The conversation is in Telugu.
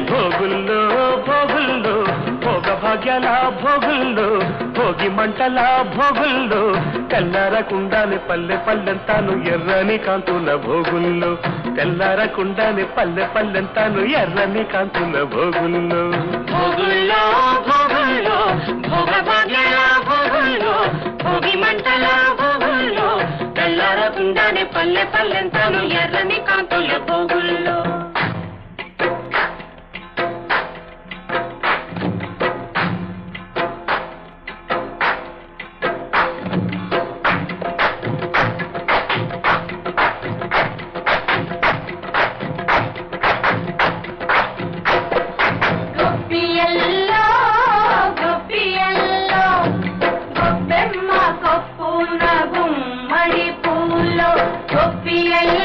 భోగుల్లో భోగుల్లో భోగ భాగ్యాల భోగుల్లో భోగి మంటల భోగుల్లో తెల్లారకుండానే పల్లె పల్లెంతాను ఎర్రని కాంతుల భోగుల్లో తెల్లారకుండానే పల్లె పల్లెంతాను ఎర్రని కాంతుల భోగుల్లో భోగుల్లో భోగుల్లో భోగ భాగ్యాల భోగుల్లో భోగి మంటల భోగుల్లో తెల్లారకుండానే పల్లె పల్లెంతాను ఎర్రని కాంతుల భోగుల్లో గొప్పెమ్మ కొప్పున గుమ్మడి పూలో గొప్పియల్లో